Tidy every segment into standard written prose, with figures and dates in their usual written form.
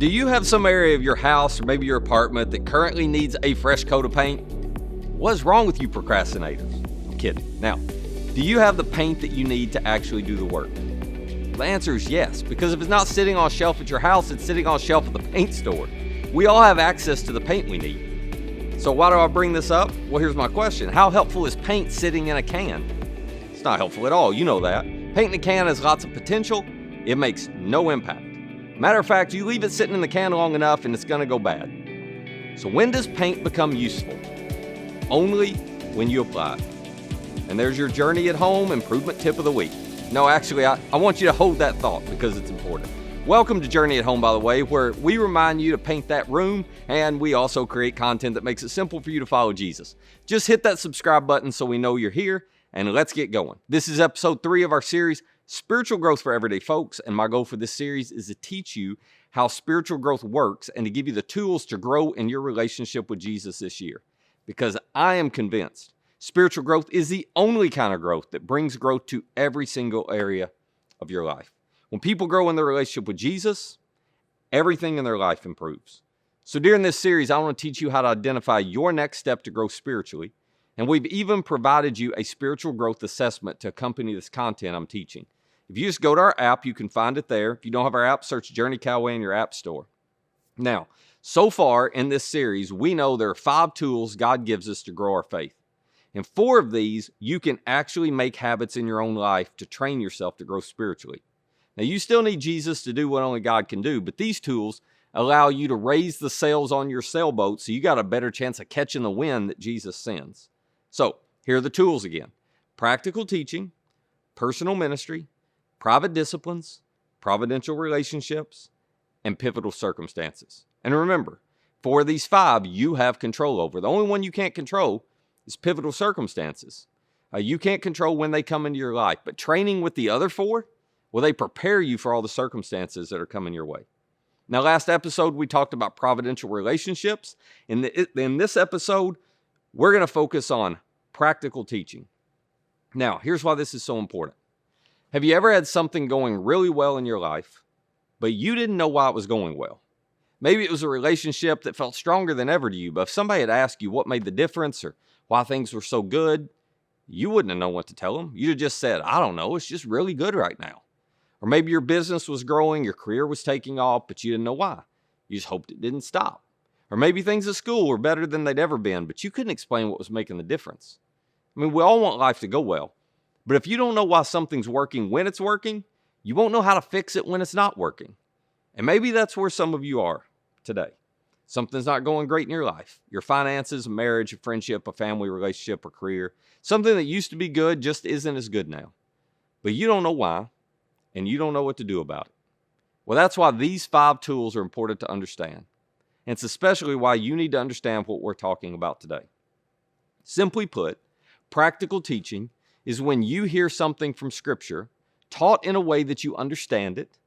Do you have some area of your house or maybe your apartment that currently needs a fresh coat of paint? What's wrong with you procrastinators? I'm kidding. Now, do you have the paint that you need to actually do the work? The answer is yes, because if it's not sitting on a shelf at your house, it's sitting on a shelf at the paint store. We all have access to the paint we need. So why do I bring this up? Well, here's my question. How helpful is paint sitting in a can? It's not helpful at all, you know that. Paint in a can has lots of potential. It makes no impact. Matter of fact, you leave it sitting in the can long enough and it's gonna go bad. So when does paint become useful? Only when you apply it. And there's your Journey at Home improvement tip of the week. No, actually, I want you to hold that thought because it's important. Welcome to Journey at Home, by the way, where we remind you to paint that room, and we also create content that makes it simple for you to follow Jesus. Just hit that subscribe button so we know you're here, and let's get going. This is episode 3 of our series, Spiritual Growth for Everyday Folks, and my goal for this series is to teach you how spiritual growth works and to give you the tools to grow in your relationship with Jesus this year. Because I am convinced spiritual growth is the only kind of growth that brings growth to every single area of your life. When people grow in their relationship with Jesus, everything in their life improves. So during this series, I want to teach you how to identify your next step to grow spiritually. And we've even provided you a spiritual growth assessment to accompany this content I'm teaching. If you just go to our app, you can find it there. If you don't have our app, search Journey Callaway in your app store. Now, so far in this series, we know there are 5 tools God gives us to grow our faith. And 4 of these, you can actually make habits in your own life to train yourself to grow spiritually. Now, you still need Jesus to do what only God can do, but these tools allow you to raise the sails on your sailboat so you got a better chance of catching the wind that Jesus sends. So, here are the tools again. Practical teaching, personal ministry, private disciplines, providential relationships, and pivotal circumstances. And remember, 4 of these 5 you have control over. The only one you can't control is pivotal circumstances. You can't control when they come into your life, but training with the other 4, well, they prepare you for all the circumstances that are coming your way. Now, last episode, we talked about providential relationships. In this episode, we're going to focus on practical teaching. Now, here's why this is so important. Have you ever had something going really well in your life, but you didn't know why it was going well? Maybe it was a relationship that felt stronger than ever to you, but if somebody had asked you what made the difference or why things were so good, you wouldn't have known what to tell them. You'd have just said, I don't know, it's just really good right now. Or maybe your business was growing, your career was taking off, but you didn't know why. You just hoped it didn't stop. Or maybe things at school were better than they'd ever been, but you couldn't explain what was making the difference. I mean, we all want life to go well, but if you don't know why something's working when it's working, you won't know how to fix it when it's not working. And maybe that's where some of you are today. Something's not going great in your life. Your finances, a marriage, a friendship, a family relationship, a career. Something that used to be good just isn't as good now. But you don't know why, and you don't know what to do about it. Well, that's why these 5 tools are important to understand. And it's especially why you need to understand what we're talking about today. Simply put, practical teaching is when you hear something from Scripture taught in a way that you understand it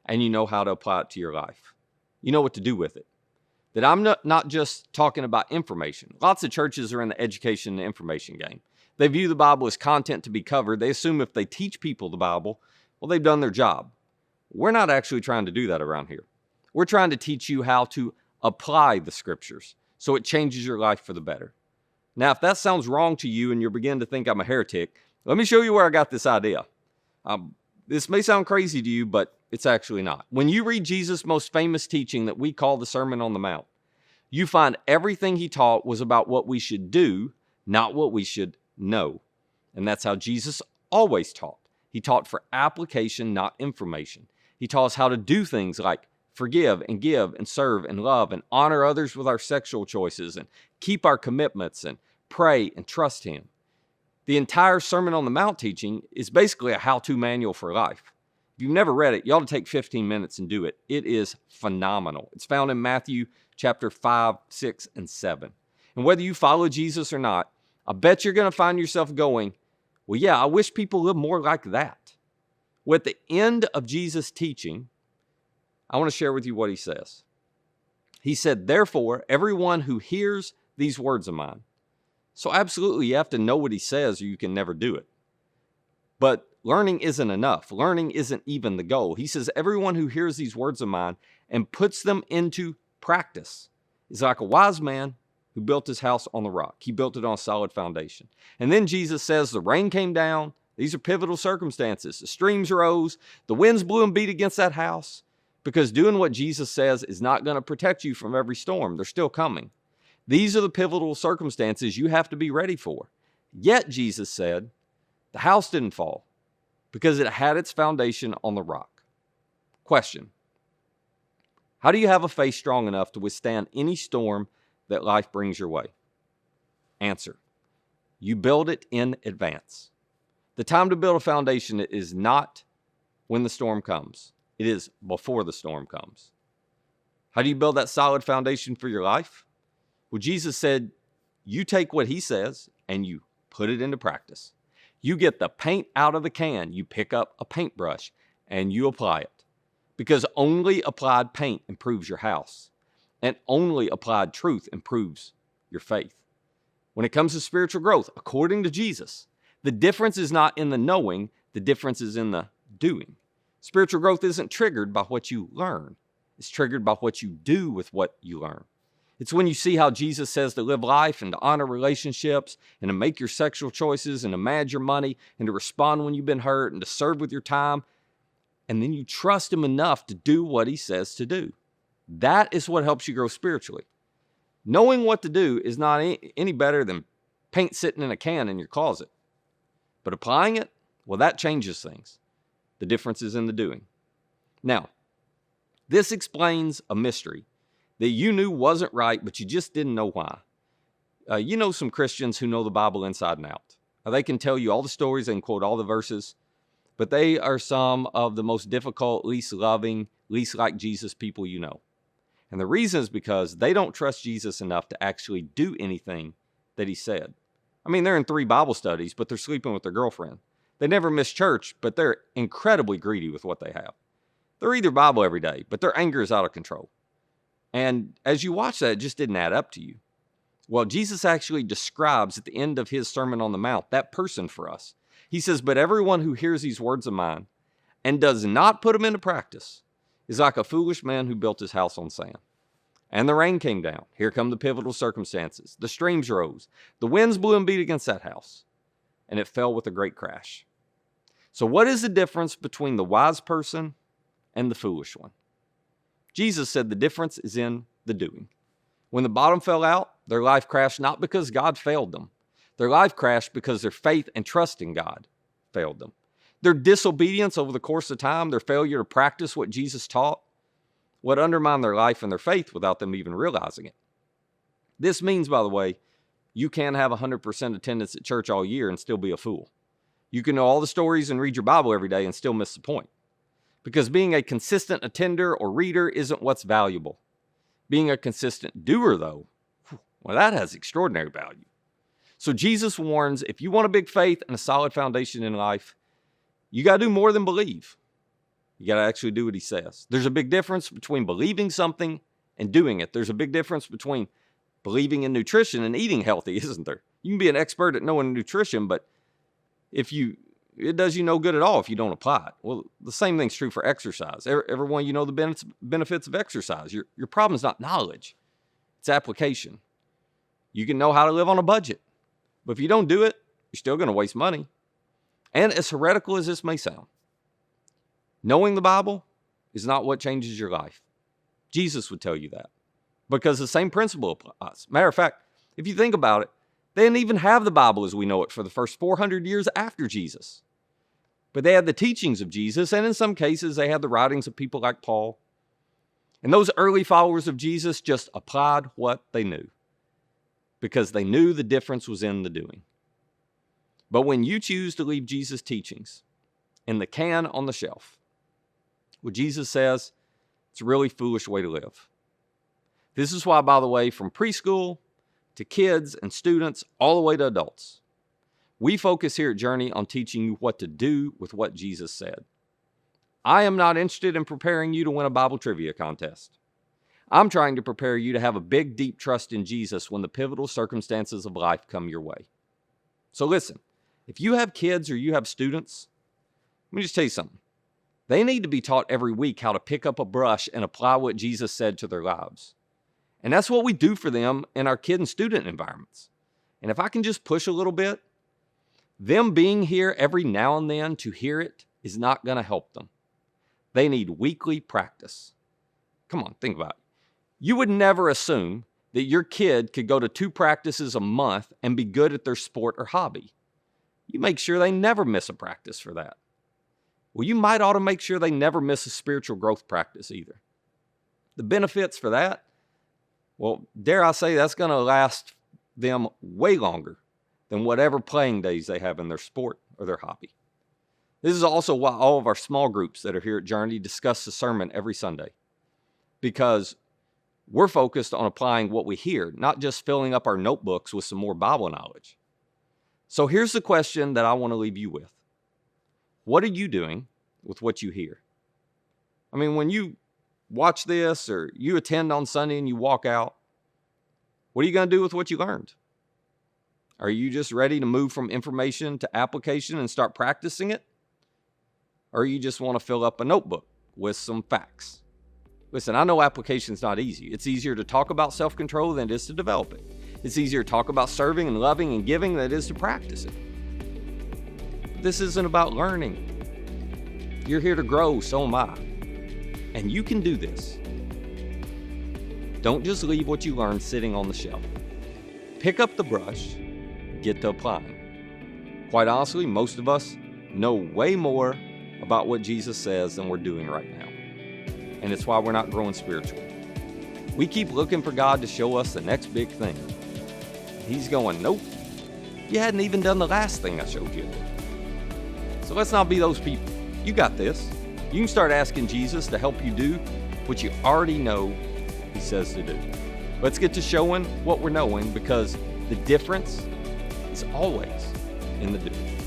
and you know how to apply it to your life. You know what to do with it. That I'm not just talking about information. Lots of churches are in the education and information game. They view the Bible as content to be covered. They assume if they teach people the Bible, well, they've done their job. We're not actually trying to do that around here. We're trying to teach you how to apply the Scriptures so it changes your life for the better. Now, if that sounds wrong to you and you're beginning to think I'm a heretic, let me show you where I got this idea. This may sound crazy to you, but it's actually not. When you read Jesus' most famous teaching that we call the Sermon on the Mount, you find everything he taught was about what we should do, not what we should know. And that's how Jesus always taught. He taught for application, not information. He taught us how to do things like forgive and give and serve and love and honor others with our sexual choices and keep our commitments and pray and trust him. The entire Sermon on the Mount teaching is basically a how-to manual for life. If you've never read it, you ought to take 15 minutes and do it. It is phenomenal. It's found in Matthew chapter 5, 6, and 7. And whether you follow Jesus or not, I bet you're going to find yourself going, well, yeah, I wish people lived more like that. Well, at the end of Jesus' teaching, I want to share with you what he says. He said, therefore, everyone who hears these words of mine. So absolutely, you have to know what he says or you can never do it. But learning isn't enough. Learning isn't even the goal. He says, everyone who hears these words of mine and puts them into practice is like a wise man who built his house on the rock. He built it on a solid foundation. And then Jesus says the rain came down. These are pivotal circumstances. The streams rose. The winds blew and beat against that house, because doing what Jesus says is not going to protect you from every storm. They're still coming. These are the pivotal circumstances you have to be ready for. Yet, Jesus said, the house didn't fall because it had its foundation on the rock. Question: how do you have a faith strong enough to withstand any storm that life brings your way? Answer: you build it in advance. The time to build a foundation is not when the storm comes. It is before the storm comes. How do you build that solid foundation for your life? Well, Jesus said, you take what he says and you put it into practice. You get the paint out of the can. You pick up a paintbrush and you apply it. Because only applied paint improves your house. And only applied truth improves your faith. When it comes to spiritual growth, according to Jesus, the difference is not in the knowing, the difference is in the doing. Spiritual growth isn't triggered by what you learn. It's triggered by what you do with what you learn. It's when you see how Jesus says to live life and to honor relationships and to make your sexual choices and to manage your money and to respond when you've been hurt and to serve with your time. And then you trust him enough to do what he says to do. That is what helps you grow spiritually. Knowing what to do is not any better than paint sitting in a can in your closet. But applying it, well, that changes things. The difference is in the doing. Now, this explains a mystery that you knew wasn't right, but you just didn't know why. You know some Christians who know the Bible inside and out. They can tell you all the stories, they can quote all the verses, but they are some of the most difficult, least loving, least like Jesus people you know. And the reason is because they don't trust Jesus enough to actually do anything that he said. I mean, they're in 3 Bible studies, but they're sleeping with their girlfriend. They never miss church, but they're incredibly greedy with what they have. They read their Bible every day, but their anger is out of control. And as you watch that, it just didn't add up to you. Well, Jesus actually describes at the end of his Sermon on the Mount that person for us. He says, but everyone who hears these words of mine and does not put them into practice is like a foolish man who built his house on sand. And the rain came down. Here come the pivotal circumstances. The streams rose. The winds blew and beat against that house. And it fell with a great crash. So what is the difference between the wise person and the foolish one? Jesus said the difference is in the doing. When the bottom fell out, their life crashed not because God failed them. Their life crashed because their faith and trust in God failed them. Their disobedience over the course of time, their failure to practice what Jesus taught, would undermine their life and their faith without them even realizing it. This means, by the way, you can have 100% attendance at church all year and still be a fool. You can know all the stories and read your Bible every day and still miss the point. Because being a consistent attender or reader isn't what's valuable. Being a consistent doer, though, well, that has extraordinary value. So Jesus warns, if you want a big faith and a solid foundation in life, you got to do more than believe. You got to actually do what he says. There's a big difference between believing something and doing it. There's a big difference between believing in nutrition and eating healthy, isn't there? You can be an expert at knowing nutrition, but it does you no good at all if you don't apply it. Well, the same thing's true for exercise. Everyone, you know the benefits of exercise. Your problem is not knowledge. It's application. You can know how to live on a budget, but if you don't do it, you're still going to waste money. And as heretical as this may sound, knowing the Bible is not what changes your life. Jesus would tell you that because the same principle applies. Matter of fact, if you think about it, they didn't even have the Bible as we know it for the first 400 years after Jesus. But they had the teachings of Jesus, and in some cases, they had the writings of people like Paul. And those early followers of Jesus just applied what they knew because they knew the difference was in the doing. But when you choose to leave Jesus' teachings in the can on the shelf, what Jesus says, it's a really foolish way to live. This is why, by the way, from preschool to kids and students, all the way to adults, we focus here at Journey on teaching you what to do with what Jesus said. I am not interested in preparing you to win a Bible trivia contest. I'm trying to prepare you to have a big, deep trust in Jesus when the pivotal circumstances of life come your way. So listen, if you have kids or you have students, Let me just tell you something. They need to be taught every week how to pick up a brush and apply what Jesus said to their lives. And that's what we do for them in our kid and student environments. And if I can just push a little bit, them being here every now and then to hear it is not going to help them. They need weekly practice. Come on, think about it. You would never assume that your kid could go to 2 practices a month and be good at their sport or hobby. You make sure they never miss a practice for that. Well, you might ought to make sure they never miss a spiritual growth practice either. The benefits for that, well, dare I say that's going to last them way longer than whatever playing days they have in their sport or their hobby. This is also why all of our small groups that are here at Journey discuss the sermon every Sunday, because we're focused on applying what we hear, not just filling up our notebooks with some more Bible knowledge. So here's the question that I want to leave you with. What are you doing with what you hear? I mean, when you watch this or you attend on Sunday and you walk out, what are you going to do with what you learned? Are you just ready to move from information to application and start practicing it? Or you just want to fill up a notebook with some facts? Listen, I know application's not easy. It's easier to talk about self-control than it is to develop it. It's easier to talk about serving and loving and giving than it is to practice it. But this isn't about learning. You're here to grow, so am I. And you can do this. Don't just leave what you learned sitting on the shelf. Pick up the brush, get to applying. Quite honestly, most of us know way more about what Jesus says than we're doing right now. And it's why we're not growing spiritually. We keep looking for God to show us the next big thing. He's going, nope, you hadn't even done the last thing I showed you. So let's not be those people. You got this. You can start asking Jesus to help you do what you already know He says to do. Let's get to showing what we're knowing, because the difference is always in the doing.